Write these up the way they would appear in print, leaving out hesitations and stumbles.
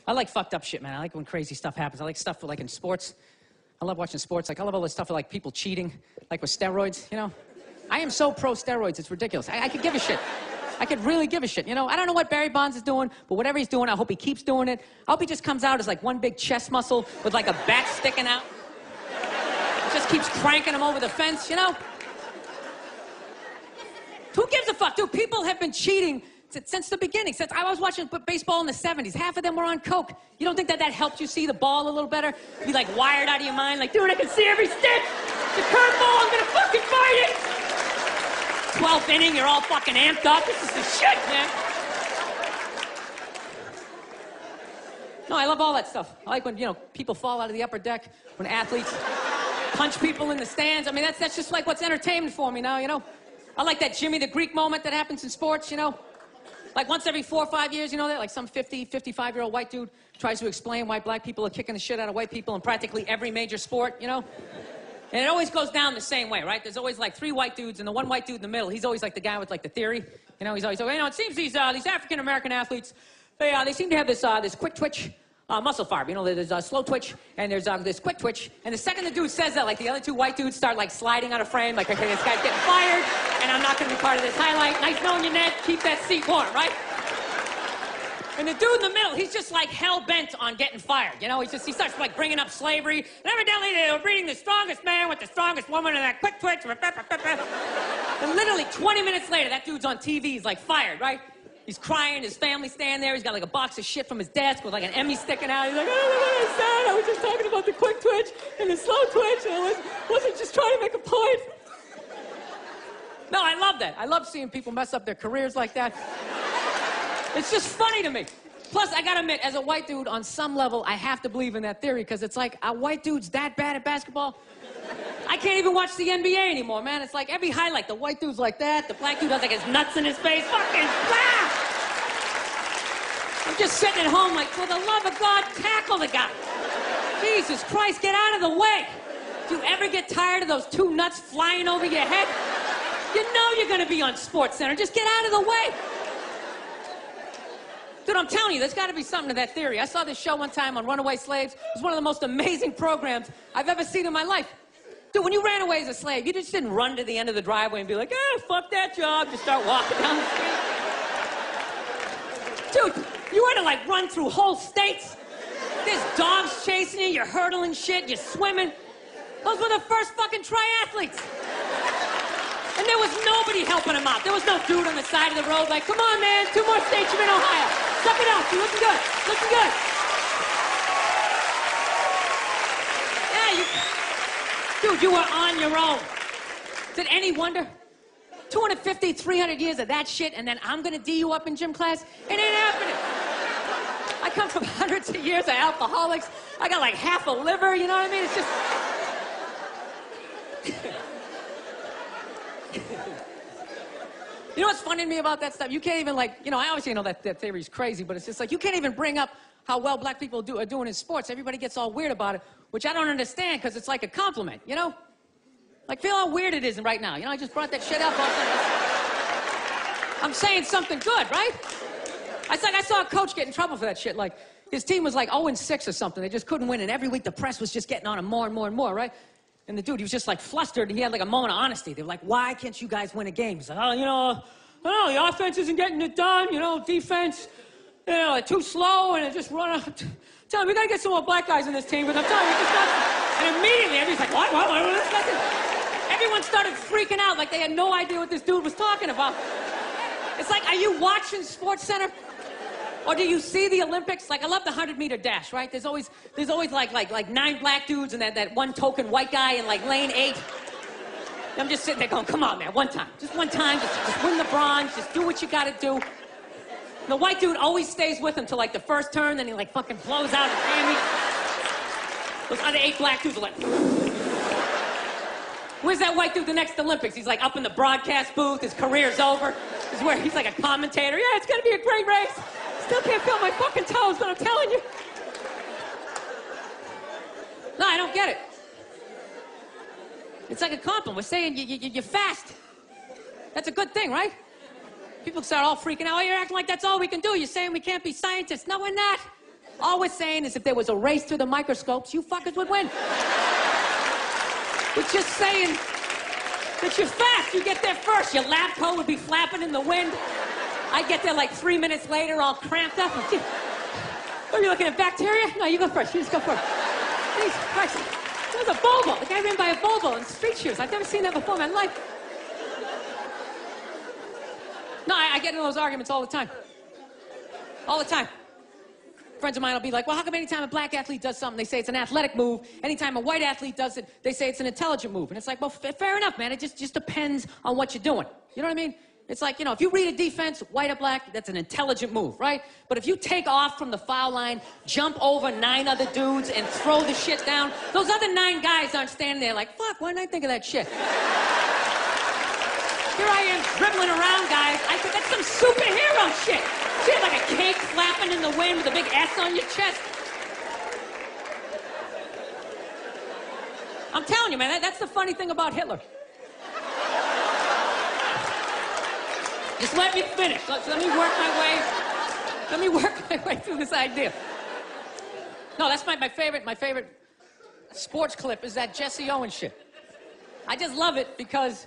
I like fucked up shit, man. I like when crazy stuff happens. I like stuff like in sports. I love watching sports. Like, I love all this stuff with, like, people cheating, like with steroids, you know? I am so pro steroids, it's ridiculous. I could give a shit. I could really give a shit, you know? I don't know what Barry Bonds is doing, but whatever he's doing, I hope he keeps doing it. I hope he just comes out as, like, one big chest muscle with, like, a bat sticking out. Just keeps cranking him over the fence, you know? Who gives a fuck? Dude, people have been cheating since the beginning. Since I was watching baseball in the 70s, half of them were on coke. You don't think that helped you see the ball a little better? Be like wired out of your mind, like, dude, I can see every stick. It's a curveball, I'm gonna fucking fight it. 12th inning, you're all fucking amped up. This is the shit, man. No, I love all that stuff. I like when, you know, people fall out of the upper deck, when athletes punch people in the stands. I mean, that's just like what's entertainment for me now, you know? I like that Jimmy the Greek moment that happens in sports, you know? Like once every 4 or 5 years, you know that? Like some 50, 55-year-old white dude tries to explain why black people are kicking the shit out of white people in practically every major sport, you know? And it always goes down the same way, right? There's always like 3 white dudes, and the one white dude in the middle, he's always like the guy with like the theory. You know, he's always, you know, it seems these African-American athletes, they seem to have this quick twitch muscle fiber. You know, there's a slow twitch, and there's this quick twitch. And the second the dude says that, like the other 2 white dudes start like sliding out of frame, like, okay, this guy's getting fired, and I'm not gonna be part of this highlight. Nice knowing you, Ned. Keep that seat warm, right? And the dude in the middle, he's just like hell-bent on getting fired. You know, he starts like bringing up slavery. And evidently they were breeding the strongest man with the strongest woman and that quick twitch. And literally 20 minutes later, that dude's on TV, he's like fired, right? He's crying, his family's standing there, he's got like a box of shit from his desk with like an Emmy sticking out. He's like, oh, I'm sad, I was just talking about the quick twitch and the slow twitch, and I wasn't just trying to make a point. No, I love that. I love seeing people mess up their careers like that. It's just funny to me. Plus, I gotta admit, as a white dude, on some level, I have to believe in that theory, because it's like, are white dudes that bad at basketball? I can't even watch the NBA anymore, man. It's like every highlight, the white dude's like that, the black dude has like his nuts in his face, fucking blah! I'm just sitting at home like, for the love of God, tackle the guy. Jesus Christ, get out of the way. Do you ever get tired of those 2 nuts flying over your head? You know you're gonna be on SportsCenter, just get out of the way. Dude, I'm telling you, there's got to be something to that theory. I saw this show one time on runaway slaves. It was one of the most amazing programs I've ever seen in my life. Dude, when you ran away as a slave, you just didn't run to the end of the driveway and be like, fuck that job. Just start walking down the street. Dude, you had to, like, run through whole states. There's dogs chasing you, you're hurdling shit, you're swimming. Those were the first fucking triathletes. And there was nobody helping him out. There was no dude on the side of the road like, come on, man, 2 more states, you're in Ohio. Suck it out, you're looking good, looking good. Yeah, dude, you were on your own. Is it any wonder? 250, 300 years of that shit, and then I'm gonna D you up in gym class? It ain't happening. I come from hundreds of years of alcoholics. I got like half a liver, you know what I mean? It's just... You know what's funny to me about that stuff? You can't even, like, you know, I obviously know that theory's crazy, but it's just like, you can't even bring up how well black people are doing in sports. Everybody gets all weird about it, which I don't understand, because it's like a compliment, you know? Like, feel how weird it is right now. You know, I just brought that shit up. I'm saying something good, right? I saw a coach get in trouble for that shit. Like, his team was like 0-6 or something. They just couldn't win, and every week the press was just getting on him more and more and more, right? And the dude, he was just like flustered, and he had like a moment of honesty. They were like, why can't you guys win a game? He's like, oh, you know, I don't know, the offense isn't getting it done, you know, defense, you know, they're too slow, and it just run out. Tell him, we gotta get some more black guys in this team, but I'm telling you, just not. And immediately, everybody's like, what? Everyone started freaking out like they had no idea what this dude was talking about. It's like, are you watching SportsCenter? Or do you see the Olympics? Like, I love the 100-meter dash, right? There's always like 9 black dudes and that one token white guy in like lane 8. I'm just sitting there going, come on, man, one time. Just one time, just win the bronze, just do what you gotta do. And the white dude always stays with him till like the first turn, then he like fucking blows out his hammy. Those other 8 black dudes are like, where's that white dude the next Olympics? He's like up in the broadcast booth, his career's over. He's like a commentator. Yeah, it's gonna be a great race. Still can't feel my fucking toes, but I'm telling you. No, I don't get it. It's like a compliment. We're saying you're fast. That's a good thing, right? People start all freaking out. Oh, you're acting like that's all we can do. You're saying we can't be scientists. No, we're not. All we're saying is if there was a race to the microscopes, you fuckers would win. We're just saying that you're fast. You get there first. Your lab coat would be flapping in the wind. I get there like 3 minutes later, all cramped up. Are you looking at bacteria? No, you go first. You just go first. Jesus Christ. It was a Volvo. The guy ran by a Volvo in street shoes. I've never seen that before in my life. No, I get into those arguments all the time. All the time. Friends of mine will be like, well, how come anytime a black athlete does something, they say it's an athletic move? Anytime a white athlete does it, they say it's an intelligent move. And it's like, well, fair enough, man. It just depends on what you're doing. You know what I mean? It's like, you know, if you read a defense, white or black, that's an intelligent move, right? But if you take off from the foul line, jump over 9 other dudes, and throw the shit down, those other 9 guys aren't standing there like, fuck, why didn't I think of that shit? Here I am dribbling around, guys. I think that's some superhero shit. Shit, like a cake flapping in the wind with a big S on your chest. I'm telling you, man, that's the funny thing about Hitler. Just let me finish. Let me work my way through this idea. No, that's my favorite sports clip is that Jesse Owens shit. I just love it because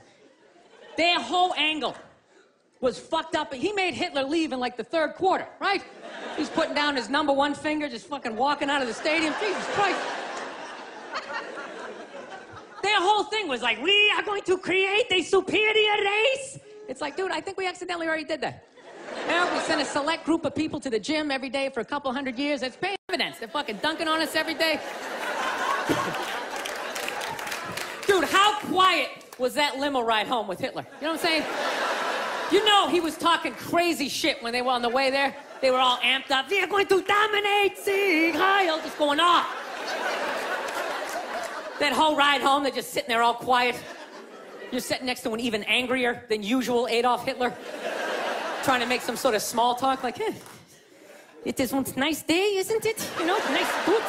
their whole angle was fucked up. He made Hitler leave in like the 3rd quarter, right? He's putting down his number 1 finger, just fucking walking out of the stadium. Jesus Christ. Their whole thing was like, we are going to create a superior race. It's like, dude, I think we accidentally already did that. You know, we sent a select group of people to the gym every day for a couple hundred years. It's paying evidence. They're fucking dunking on us every day. Dude, how quiet was that limo ride home with Hitler? You know what I'm saying? You know he was talking crazy shit when they were on the way there. They were all amped up. We are going to dominate Sieg Heil. Just going off. That whole ride home, they're just sitting there all quiet. You're sitting next to an even angrier than usual Adolf Hitler. Trying to make some sort of small talk like, hey, it is one nice day, isn't it? You know, nice, good.